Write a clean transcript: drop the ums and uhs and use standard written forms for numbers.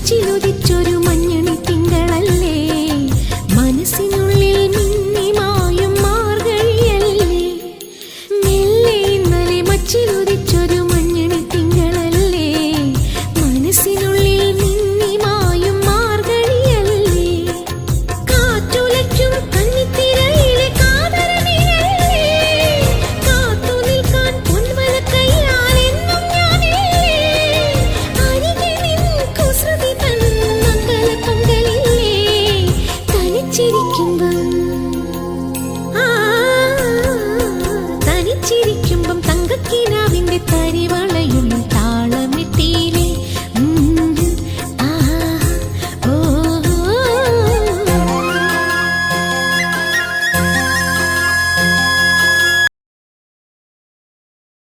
മച്ചിലുദിച്ചൊരു മഞ്ഞണി തിങ്കളല്ലേ, മനസ്സിനുള്ളിൽ മിന്നിമായും മാർഗഴിയല്ലേ. മെല്ലെ ഇന്നലെ മച്ചിലുദിച്ചൊരു മഞ്ഞണി തിങ്കളല്ലേ, മനസ്സിനുള്ളിൽ മിന്നിമായും മാർഗഴിയല്ലേ. കാറ്റുലയ്ക്കും കന്നിത്തിരയിലെ കാതരനിഴലല്ലേ, കാത്തു നിൽക്കാൻ പൊൻവലക്കൈയാൽ എന്നും ഞാനില്ലേ. അരികെ നിൻ കുസൃതി തൻ മംഗളപൊങ്കലില്ലേ, തനിച്ചിരിക്കുമ്പം തനിച്ചിരിക്കുമ്പം തങ്കക്കിനാ